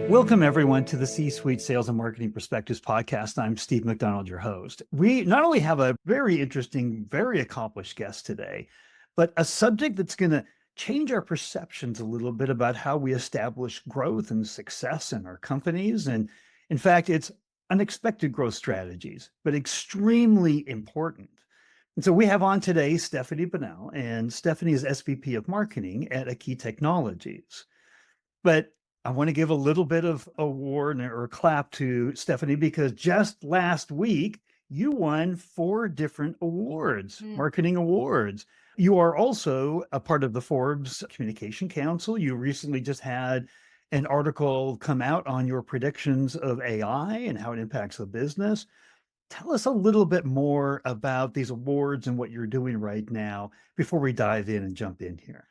Welcome, everyone, to the C-Suite Sales and Marketing Perspectives podcast. I'm Steve McDonald, your host. We not only have a very interesting, very accomplished guest today, but a subject that's going to change our perceptions a little bit about how we establish growth and success in our companies. And in fact, it's unexpected growth strategies, but extremely important. And so we have on today Stephanie Bunnell, and Stephanie is SVP of Marketing at Aki Technologies. But I want to give a little bit of award or clap to Stephanie because just last week you won 4 different awards, marketing awards. You are also a part of the Forbes Communication Council. You recently just had an article come out on your predictions of AI and how it impacts the business. Tell us a little bit more about these awards and what you're doing right now before we dive in and jump in here.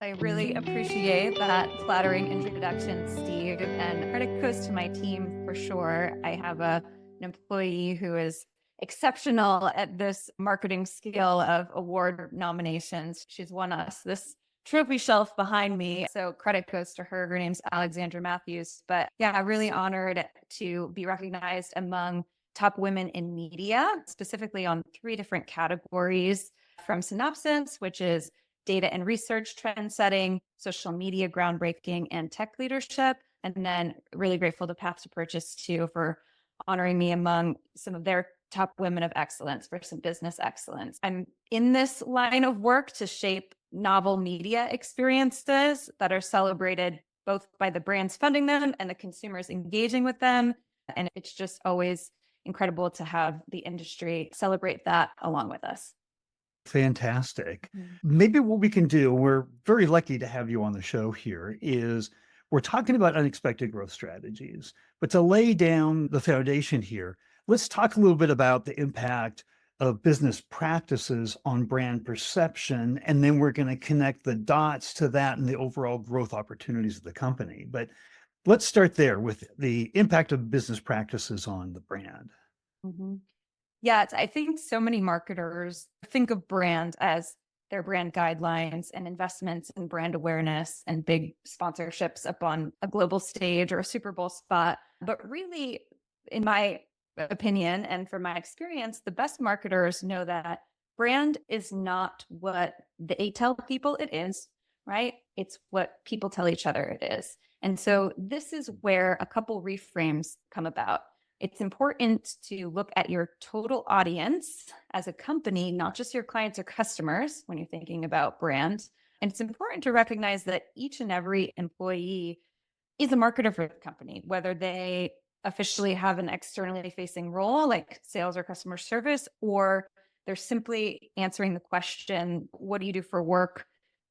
I really appreciate that flattering introduction, Steve, and credit goes to my team for sure. I have an employee who is exceptional at this marketing skill of award nominations. She's won us this trophy shelf behind me. So credit goes to her. Her name's Alexandra Matthews. But yeah, I'm really honored to be recognized among top women in media, specifically on 3 different categories from Synopsis, which is data and research trend setting, social media groundbreaking, and tech leadership. And then really grateful to Path to Purchase too for honoring me among some of their top women of excellence for some business excellence. I'm in this line of work to shape novel media experiences that are celebrated both by the brands funding them and the consumers engaging with them. And it's just always incredible to have the industry celebrate that along with us. Fantastic. Maybe what we can do, we're very lucky to have you on the show here, is we're talking about unexpected growth strategies. But to lay down the foundation here, let's talk a little bit about the impact of business practices on brand perception. And then we're going to connect the dots to that and the overall growth opportunities of the company. But let's start there with the impact of business practices on the brand. Yeah, I think so many marketers think of brand as their brand guidelines and investments in brand awareness and big sponsorships up on a global stage or a Super Bowl spot. But really, in my opinion and from my experience, the best marketers know that brand is not what they tell people it is, right? It's what people tell each other it is. And so this is where a couple reframes come about. It's important to look at your total audience as a company, not just your clients or customers when you're thinking about brand. And it's important to recognize that each and every employee is a marketer for the company, whether they officially have an externally facing role like sales or customer service, or they're simply answering the question, what do you do for work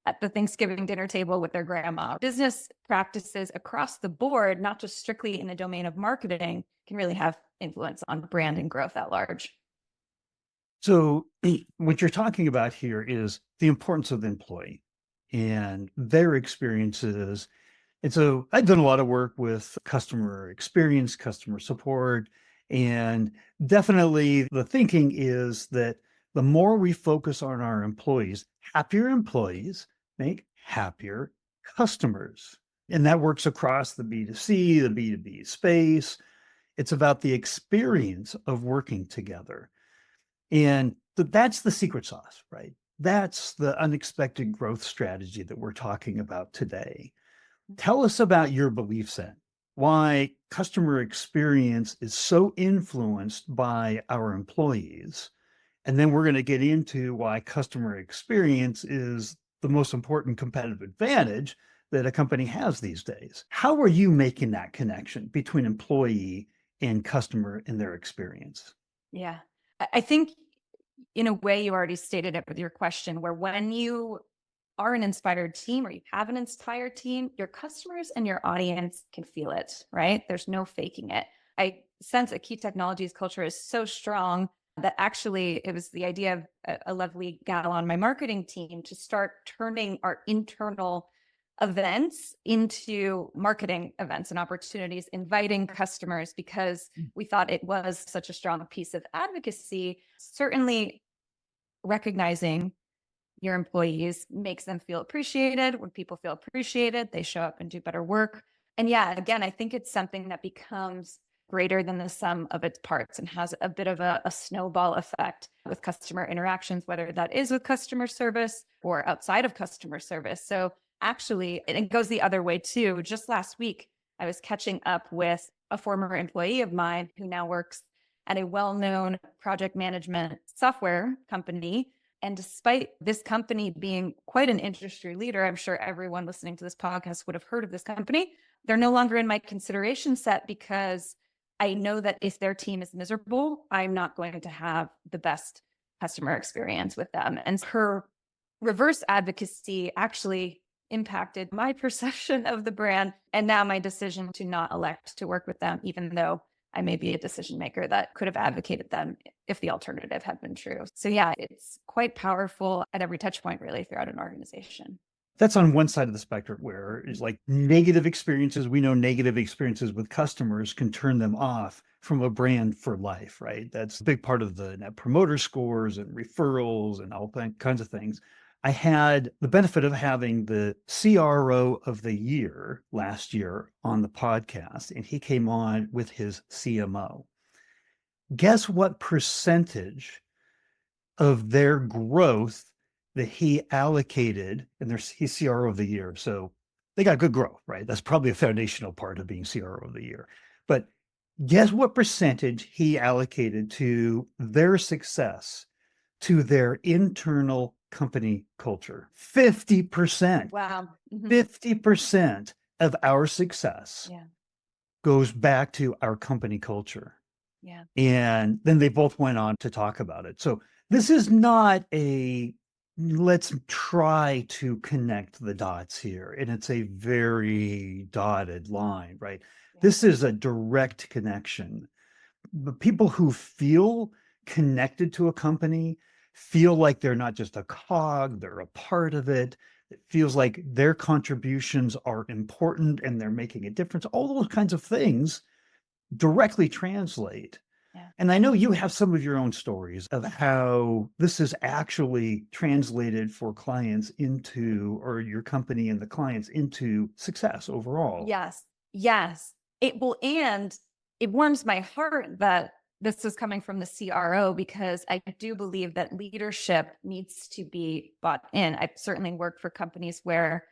at the Thanksgiving dinner table with their grandma? Business practices across the board, not just strictly in the domain of marketing, can really have influence on brand and growth at large. So what you're talking about here is the importance of the employee and their experiences. And so I've done a lot of work with customer experience, customer support, and definitely the thinking is that the more we focus on our employees, happier employees make happier customers. And that works across the B2C, the B2B space. It's about the experience of working together. And that's the secret sauce, right? That's the unexpected growth strategy that we're talking about today. Tell us about your belief set, why customer experience is so influenced by our employees. And then we're going to get into why customer experience is the most important competitive advantage that a company has these days. How are you making that connection between employee and customer in their experience? Yeah, I think in a way you already stated it with your question, where when you are an inspired team or you have an inspired team, your customers and your audience can feel it, right? There's no faking it. I sense Aki Technologies culture is so strong that actually it was the idea of a lovely gal on my marketing team to start turning our internal events into marketing events and opportunities, inviting customers because we thought it was such a strong piece of advocacy. Certainly recognizing your employees makes them feel appreciated. When people feel appreciated, they show up and do better work. And yeah, again, I think it's something that becomes greater than the sum of its parts and has a bit of a snowball effect with customer interactions, whether that is with customer service or outside of customer service. So actually, it goes the other way too. Just last week, I was catching up with a former employee of mine who now works at a well-known project management software company. And despite this company being quite an industry leader, I'm sure everyone listening to this podcast would have heard of this company. They're no longer in my consideration set because I know that if their team is miserable, I'm not going to have the best customer experience with them. And her reverse advocacy actually impacted my perception of the brand and now my decision to not elect to work with them, even though I may be a decision maker that could have advocated them if the alternative had been true. So yeah, it's quite powerful at every touch point really throughout an organization. That's on one side of the spectrum where it's like negative experiences. We know negative experiences with customers can turn them off from a brand for life, right? That's a big part of the net promoter scores and referrals and all kinds of things. I had the benefit of having the CRO of the year last year on the podcast, and he came on with his CMO. Guess what percentage of their growth that he allocated, and he's CRO of the year. So they got good growth, right? That's probably a foundational part of being CRO of the year. But guess what percentage he allocated to their success, to their internal company culture? 50%. Wow. 50% of our success Yeah. goes back to our company culture. Yeah. And then they both went on to talk about it. So this is not a let's try to connect the dots here. And it's a very dotted line, right? Yeah. This is a direct connection. The people who feel connected to a company feel like they're not just a cog, they're a part of it. It feels like their contributions are important and they're making a difference. All those kinds of things directly translate. Yeah. And I know you have some of your own stories of how this is actually translated for clients into, or your company and the clients into success overall. Yes. Yes. It will. And it warms my heart that this is coming from the CRO because I do believe that leadership needs to be bought in. I've certainly worked for companies where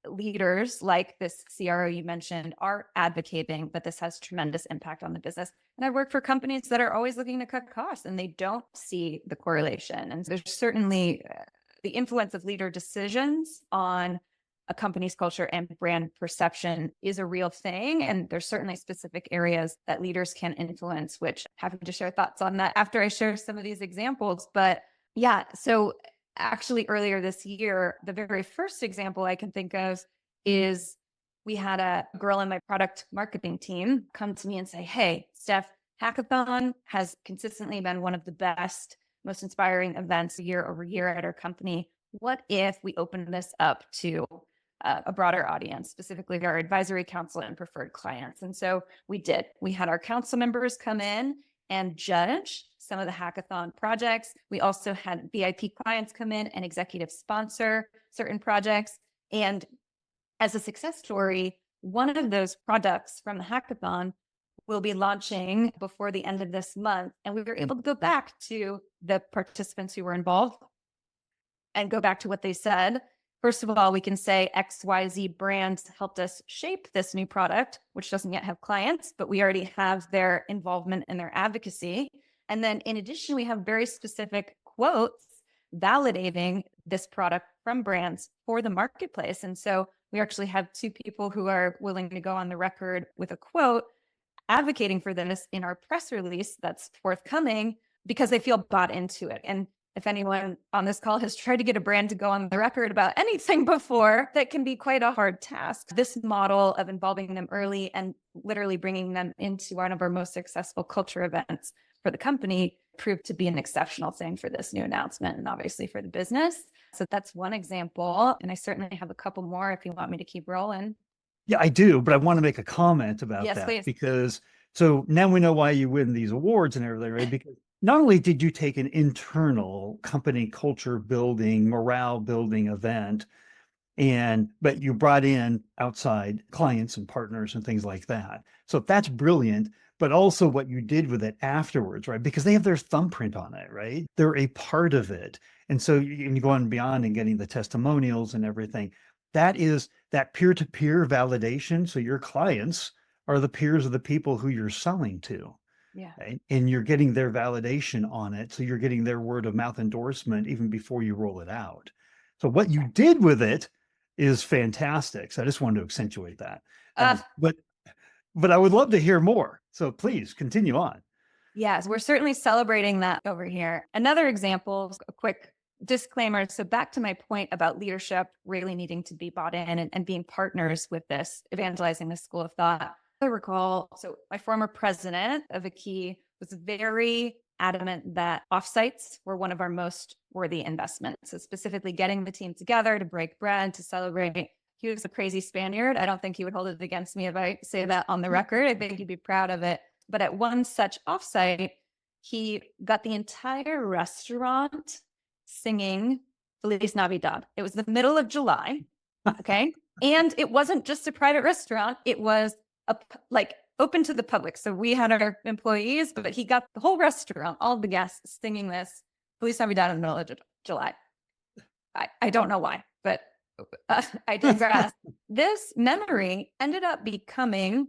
leaders like this CRO you mentioned are advocating that this has tremendous impact on the business. And I work for companies that are always looking to cut costs and they don't see the correlation. And there's certainly the influence of leader decisions on a company's culture and brand perception is a real thing. And there's certainly specific areas that leaders can influence, which I'm happy to share thoughts on that after I share some of these examples. But yeah, so actually earlier this year, the very first example I can think of is we had a girl in my product marketing team come to me and say, "Hey, Steph, Hackathon has consistently been one of the best, most inspiring events year over year at our company. What if we open this up to a broader audience, specifically our advisory council and preferred clients?" And so we did. We had our council members come in and judge some of the hackathon projects. We also had VIP clients come in and executive sponsor certain projects. And as a success story, one of those products from the hackathon will be launching before the end of this month. And we were able to go back to the participants who were involved and go back to what they said. First of all, we can say XYZ brands helped us shape this new product, which doesn't yet have clients, but we already have their involvement and their advocacy. And then in addition, we have very specific quotes validating this product from brands for the marketplace. And so we actually have two people who are willing to go on the record with a quote advocating for this in our press release that's forthcoming because they feel bought into it. And if anyone on this call has tried to get a brand to go on the record about anything before, that can be quite a hard task. This model of involving them early and literally bringing them into one of our most successful culture events for the company proved to be an exceptional thing for this new announcement and obviously for the business. So that's one example. And I certainly have a couple more if you want me to keep rolling. Yeah, I do, but I want to make a comment about Yes, that please. because so now we know why you win these awards and everything, right? Because not only did you take an internal company culture building, morale building event But you brought in outside clients and partners and things like that. So that's brilliant. But also what you did with it afterwards, right? Because they have their thumbprint on it, right? They're a part of it. And so you go on beyond and getting the testimonials and everything. That is that peer-to-peer validation. So your clients are the peers of the people who you're selling to. Yeah. Right? And you're getting their validation on it. So you're getting their word of mouth endorsement even before you roll it out. So what you did with it is fantastic. So I just wanted to accentuate that. Uh, But I would love to hear more. So please continue on. Yes, we're certainly celebrating that over here. Another example, a quick disclaimer. So back to my point about leadership really needing to be bought in and being partners with this, evangelizing this school of thought. I recall, so my former president of Aki was very adamant that offsites were one of our most worthy investments. So specifically getting the team together to break bread, to celebrate. He was a crazy Spaniard. I don't think he would hold it against me if I say that on the record. I think he'd be proud of it. But at one such offsite, he got the entire restaurant singing Feliz Navidad. It was the middle of July. Okay. And it wasn't just a private restaurant. It was open to the public. So we had our employees, but he got the whole restaurant, all the guests singing this Feliz Navidad in the middle of July. I don't know why, but I digress. This memory ended up becoming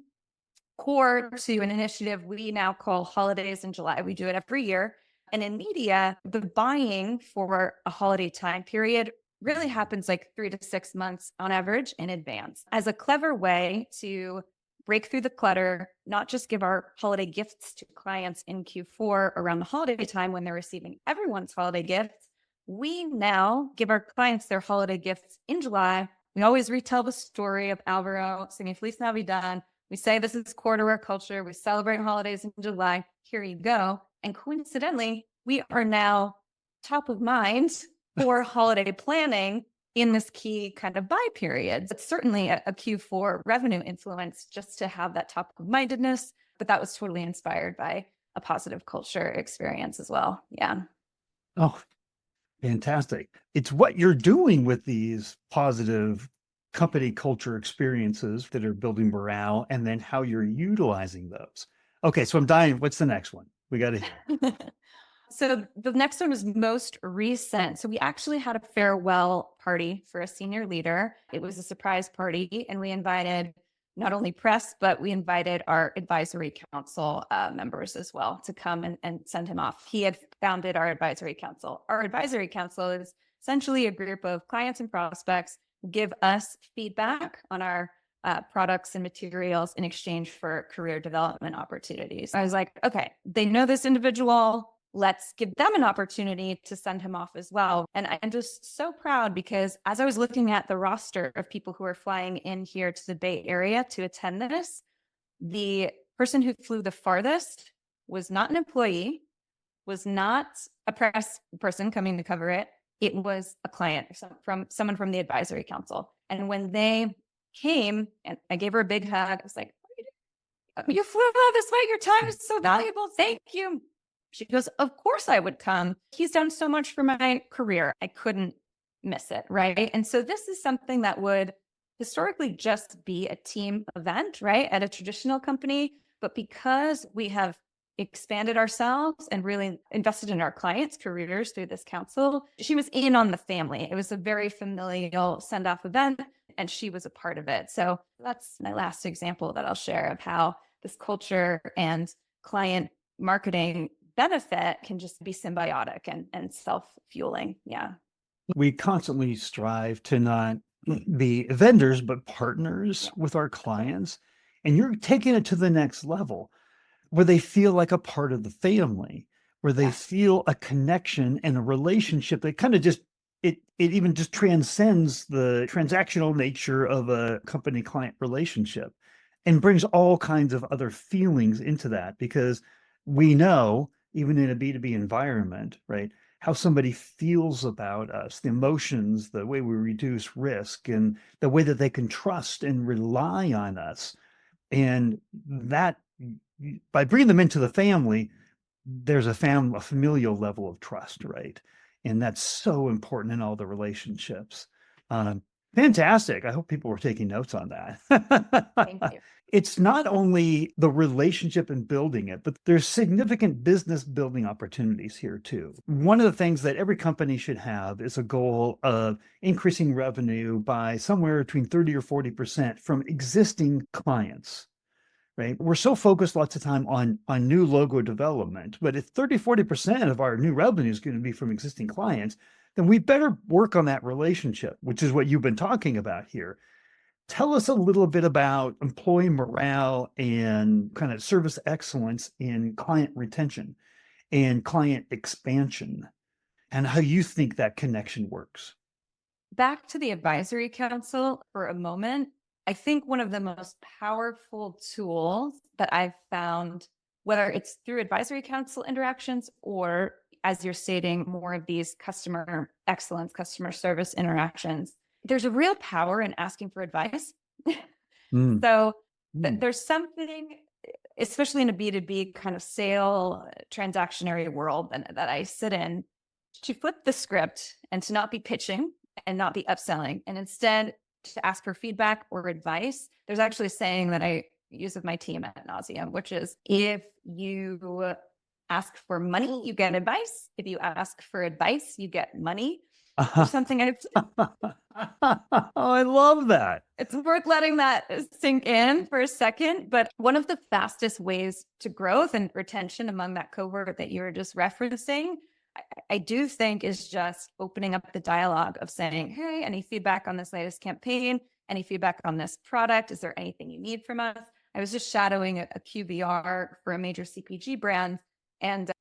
core to an initiative we now call Holidays in July. We do it every year. And in media, the buying for a holiday time period really happens like 3 to 6 months on average in advance as a clever way to break through the clutter, not just give our holiday gifts to clients in Q4 around the holiday time when they're receiving everyone's holiday gifts. We now give our clients their holiday gifts in July. We always retell the story of Alvaro singing Feliz Navidad. We say this is core to our culture. We celebrate holidays in July. Here you go. And coincidentally, we are now top of mind for holiday planning in this key kind of buy period. It's certainly a Q4 revenue influence just to have that top of mindedness, but that was totally inspired by a positive culture experience as well. Yeah. Oh, fantastic. It's what you're doing with these positive company culture experiences that are building morale and then how you're utilizing those. Okay, so I'm dying. What's the next one? We got to hear. So the next one is most recent. So we actually had a farewell party for a senior leader. It was a surprise party, and we invited not only press, but we invited our advisory council members as well to come and send him off. He had founded our advisory council. Our advisory council is essentially a group of clients and prospects who give us feedback on our products and materials in exchange for career development opportunities. I was like, okay, they know this individual. Let's give them an opportunity to send him off as well. And I'm just so proud because as I was looking at the roster of people who are flying in here to the Bay Area to attend this, the person who flew the farthest was not an employee, was not a press person coming to cover it. It was a client from someone from the advisory council. And when they came and I gave her a big hug, I was like, you flew all this way. Your time is so valuable. Thank you. She goes, of course I would come. He's done so much for my career. I couldn't miss it, right? And so this is something that would historically just be a team event, right? At a traditional company. But because we have expanded ourselves and really invested in our clients' careers through this council, she was in on the family. It was a very familial send-off event, and she was a part of it. So that's my last example that I'll share of how this culture and client marketing benefit can just be symbiotic and self-fueling. Yeah. We constantly strive to not be vendors, but partners with our clients. And you're taking it to the next level where they feel like a part of the family, where they feel a connection and a relationship that kind of just, it even just transcends the transactional nature of a company client relationship and brings all kinds of other feelings into that because we know, even in a B2B environment, right, how somebody feels about us, the emotions, the way we reduce risk, and the way that they can trust and rely on us. And that, by bringing them into the family, there's a familial level of trust, right? And that's so important in all the relationships. Fantastic. I hope people were taking notes on that. Thank you. It's not only the relationship and building it, but there's significant business building opportunities here too. One of the things that every company should have is a goal of increasing revenue by somewhere between 30 or 40% from existing clients. Right? We're so focused lots of time on new logo development, but if 30, 40% of our new revenue is going to be from existing clients, then we better work on that relationship, which is what you've been talking about here. Tell us a little bit about employee morale and kind of service excellence in client retention and client expansion and how you think that connection works. Back to the advisory council for a moment. I think one of the most powerful tools that I've found, whether it's through advisory council interactions or, as you're stating, more of these customer excellence, customer service interactions, there's a real power in asking for advice. Mm. So Mm. there's something, especially in a B2B kind of sale transactionary world that I sit in, to flip the script and to not be pitching and not be upselling, and instead to ask for feedback or advice. There's actually a saying that I use with my team at nauseam, which is, if you ask for money, you get advice. If you ask for advice, you get money. There's something I love that. it's worth letting that sink in for a second. But one of the fastest ways to growth and retention among that cohort that you were just referencing, I do think, is just opening up the dialogue of saying, hey, any feedback on this latest campaign? Any feedback on this product? Is there anything you need from us? I was just shadowing a QBR for a major CPG brand. And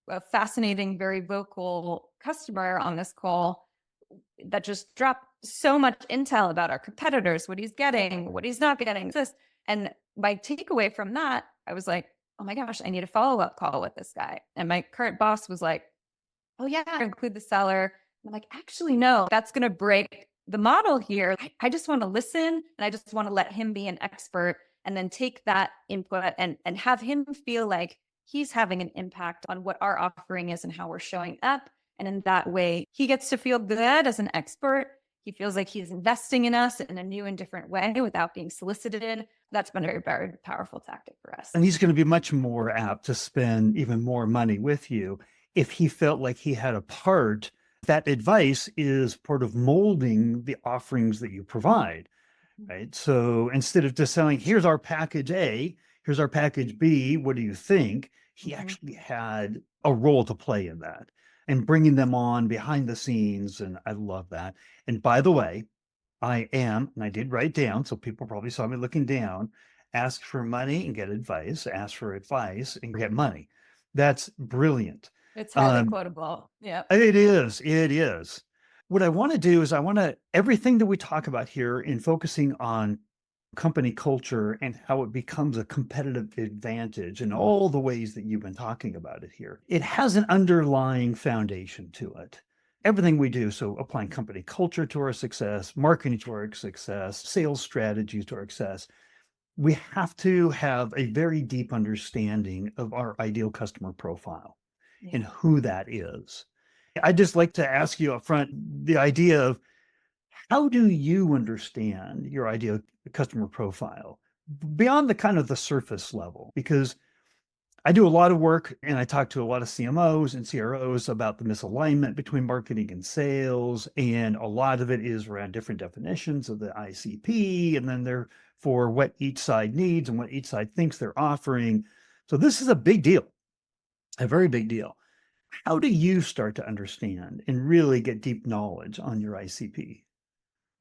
a fascinating, very vocal customer on this call that just dropped so much intel about our competitors, what he's getting, what he's not getting. And my takeaway from that, I was like, oh my gosh, I need a follow-up call with this guy. And my current boss was like, oh yeah, include the seller. And I'm like, actually, no, that's going to break the model here. I just want to listen, and I just want to let him be an expert, and then take that input and have him feel like he's having an impact on what our offering is and how we're showing up. And in that way, he gets to feel good as an expert. He feels like he's investing in us in a new and different way without being solicited. That's been a very, very powerful tactic for us. And he's going to be much more apt to spend even more money with you if he felt like he had a part. That advice is part of molding the offerings that you provide, right? So instead of just selling, here's our package A, here's our package B, what do you think? He actually had a role to play in that and bringing them on behind the scenes. And I love that. And by the way, and I did write down, so people probably saw me looking down, ask for money and get advice, ask for advice and get money. That's brilliant. It's highly quotable. Yeah. It is. It is. What I want to do is everything that we talk about here in focusing on company culture and how it becomes a competitive advantage in all the ways that you've been talking about it here. It has an underlying foundation to it. Everything we do, so applying company culture to our success, marketing to our success, sales strategies to our success, we have to have a very deep understanding of our ideal customer profile and who that is. I'd just like to ask you up front the idea of, how do you understand your ideal customer profile beyond the kind of the surface level? Because I do a lot of work and I talk to a lot of CMOs and CROs about the misalignment between marketing and sales. And a lot of it is around different definitions of the ICP, and then they're for what each side needs and what each side thinks they're offering. So this is a big deal, a very big deal. How do you start to understand and really get deep knowledge on your ICP?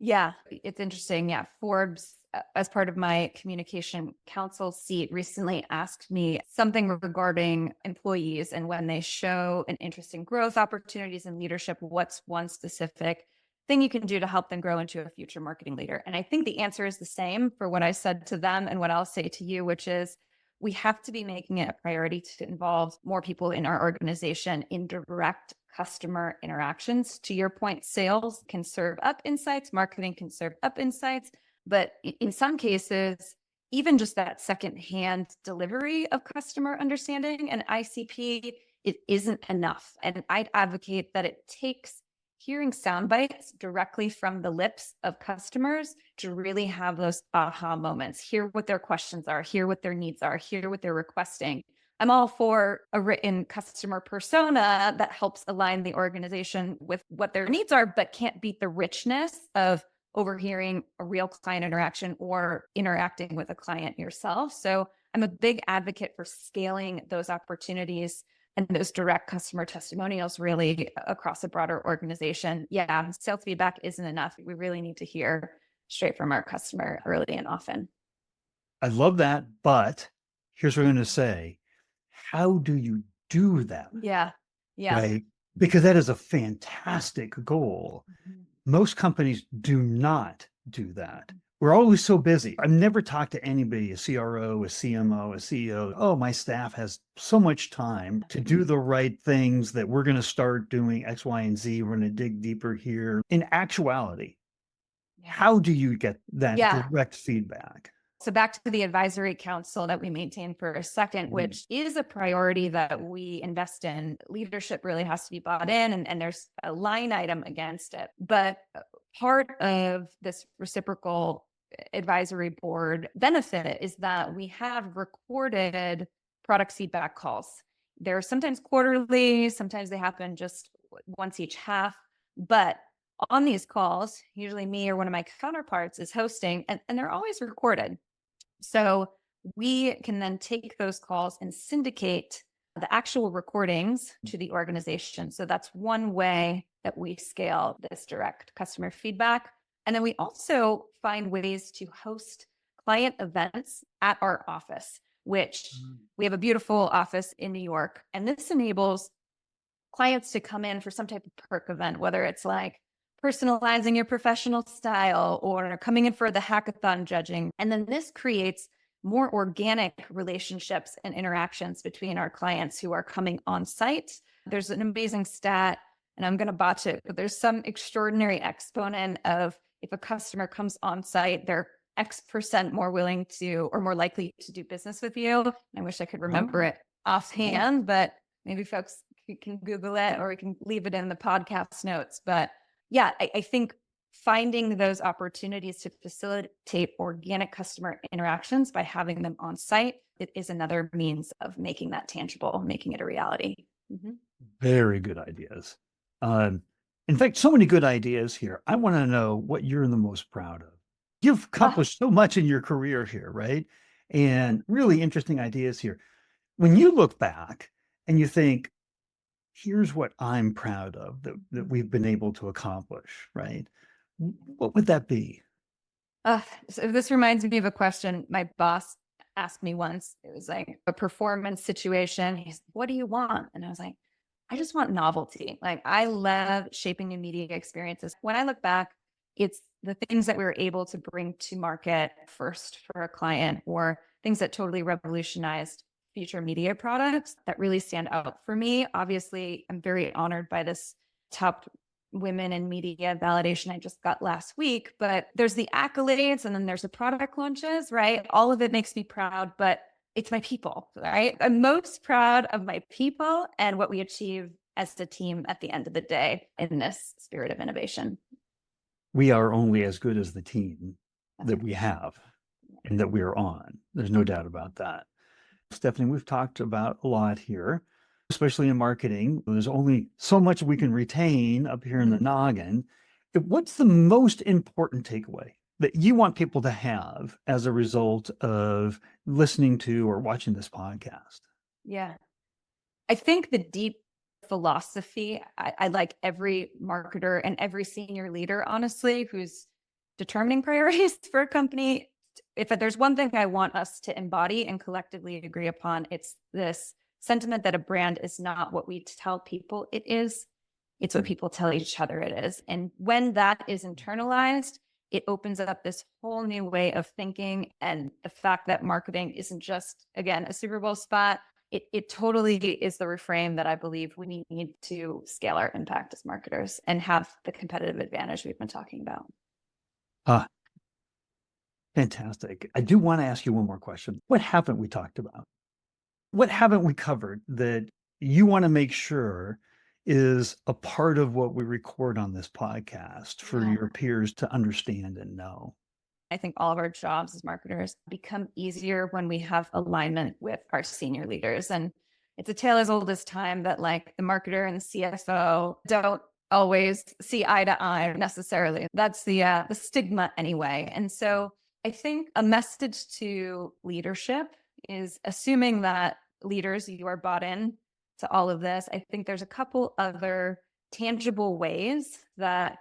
Yeah, it's interesting. Yeah, Forbes, as part of my communication council seat, recently asked me something regarding employees, and when they show an interest in growth opportunities and leadership, what's one specific thing you can do to help them grow into a future marketing leader? And I think the answer is the same for what I said to them and what I'll say to you, which is, we have to be making it a priority to involve more people in our organization in direct customer interactions. To your point, sales can serve up insights, marketing can serve up insights, but in some cases, even just that secondhand delivery of customer understanding and ICP, it isn't enough. And I'd advocate that it takes hearing sound bites directly from the lips of customers to really have those aha moments, hear what their questions are, hear what their needs are, hear what they're requesting. I'm all for a written customer persona that helps align the organization with what their needs are, but can't beat the richness of overhearing a real client interaction or interacting with a client yourself. So I'm a big advocate for scaling those opportunities and those direct customer testimonials really across a broader organization. Yeah, sales feedback isn't enough. We really need to hear straight from our customer early and often. I love that, but here's what I'm going to say. How do you do that? Yeah. Yeah. Right? Because that is a fantastic goal. Mhm. Most companies do not do that. We're always so busy. I've never talked to anybody, a CRO, a CMO, a CEO. Oh, my staff has so much time to do the right things that we're going to start doing X, Y, and Z. We're going to dig deeper here. In actuality, how do you get that Yeah. direct feedback? So back to the advisory council that we maintain for a second, which is a priority that we invest in. Leadership really has to be bought in, and there's a line item against it. But part of this reciprocal advisory board benefit is that we have recorded product feedback calls. They're sometimes quarterly, sometimes they happen just once each half. But on these calls, usually me or one of my counterparts is hosting, and they're always recorded. So we can then take those calls and syndicate the actual recordings to the organization. So that's one way that we scale this direct customer feedback. And then we also find ways to host client events at our office, which we have a beautiful office in New York. And this enables clients to come in for some type of perk event, whether it's like personalizing your professional style or coming in for the hackathon judging. And then this creates more organic relationships and interactions between our clients who are coming on site. There's an amazing stat, and I'm going to botch it, but there's some extraordinary exponent of if a customer comes on site, they're X% more willing to or more likely to do business with you. I wish I could remember it offhand, but maybe folks can Google it or we can leave it in the podcast notes. But yeah, I think finding those opportunities to facilitate organic customer interactions by having them on site, it is another means of making that tangible, making it a reality. Mm-hmm. Very good ideas. In fact, so many good ideas here. I want to know what you're the most proud of. You've accomplished so much in your career here, right? And really interesting ideas here. When you look back and you think, here's what I'm proud of that we've been able to accomplish, right? What would that be? So this reminds me of a question my boss asked me once. It was like a performance situation. He's, what do you want? And I was like, I just want novelty. Like, I love shaping new media experiences. When I look back, it's the things that we were able to bring to market first for a client or things that totally revolutionized future media products that really stand out for me. Obviously, I'm very honored by this top women in media validation I just got last week, but there's the accolades and then there's the product launches, right? All of it makes me proud, but it's my people, right? I'm most proud of my people and what we achieve as a team at the end of the day in this spirit of innovation. We are only as good as the team that we have and that we are on. There's no doubt about that. Stephanie, we've talked about a lot here, especially in marketing. There's only so much we can retain up here in the noggin. What's the most important takeaway that you want people to have as a result of listening to or watching this podcast? Yeah. I think the deep philosophy, I like every marketer and every senior leader, honestly, who's determining priorities for a company. If there's one thing I want us to embody and collectively agree upon, it's this sentiment that a brand is not what we tell people it is. It's what people tell each other it is. And when that is internalized, it opens up this whole new way of thinking. And the fact that marketing isn't just, again, a Super Bowl spot, it totally is the reframe that I believe we need to scale our impact as marketers and have the competitive advantage we've been talking about. Fantastic. I do want to ask you one more question. What haven't we talked about? What haven't we covered that you want to make sure is a part of what we record on this podcast for Yeah. your peers to understand and know. I think all of our jobs as marketers become easier when we have alignment with our senior leaders. And it's a tale as old as time that like the marketer and the CFO don't always see eye to eye necessarily. That's the stigma anyway. And so I think a message to leadership is assuming that leaders, you are bought in to all of this. I think there's a couple other tangible ways that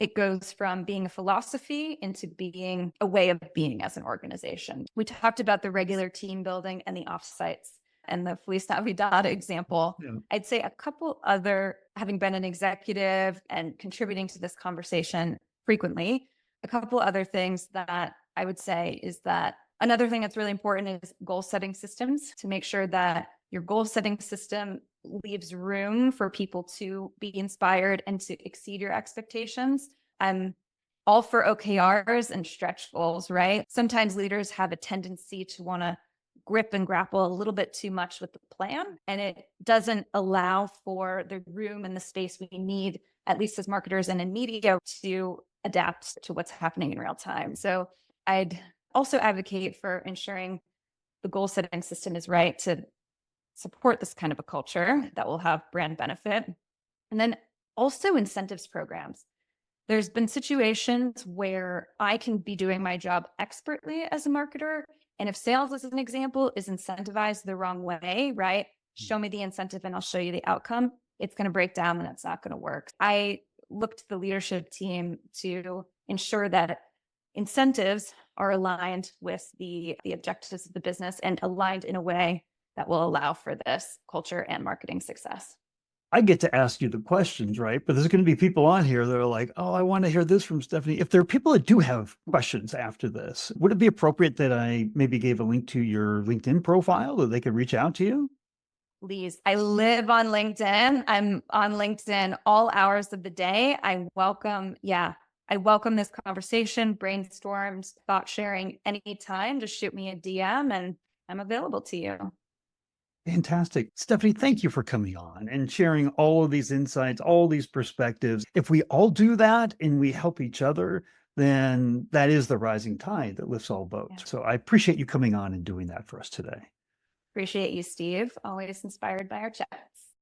it goes from being a philosophy into being a way of being as an organization. We talked about the regular team building and the offsites and the Feliz Navidad example. Yeah. I'd say a couple other, having been an executive and contributing to this conversation frequently, a couple other things that I would say is that another thing that's really important is goal setting systems to make sure that your goal setting system leaves room for people to be inspired and to exceed your expectations. I'm all for OKRs and stretch goals, right? Sometimes leaders have a tendency to want to grip and grapple a little bit too much with the plan, and it doesn't allow for the room and the space we need, at least as marketers and in media, to adapt to what's happening in real time. So I'd also advocate for ensuring the goal setting system is right to support this kind of a culture that will have brand benefit. And then also incentives programs. There's been situations where I can be doing my job expertly as a marketer. And if sales, as an example, is incentivized the wrong way, right? Show me the incentive and I'll show you the outcome. It's going to break down and it's not going to work. I look to the leadership team to ensure that incentives are aligned with the objectives of the business and aligned in a way that will allow for this culture and marketing success. I get to ask you the questions, right? But there's going to be people on here that are like, oh, I want to hear this from Stephanie. If there are people that do have questions after this, would it be appropriate that I maybe gave a link to your LinkedIn profile that they could reach out to you? Please, I live on LinkedIn. I'm on LinkedIn all hours of the day. I welcome this conversation, brainstorms, thought sharing anytime. Just shoot me a DM and I'm available to you. Fantastic. Stephanie, thank you for coming on and sharing all of these insights, all these perspectives. If we all do that and we help each other, then that is the rising tide that lifts all boats. Yeah. So I appreciate you coming on and doing that for us today. Appreciate you, Steve. Always inspired by our chats.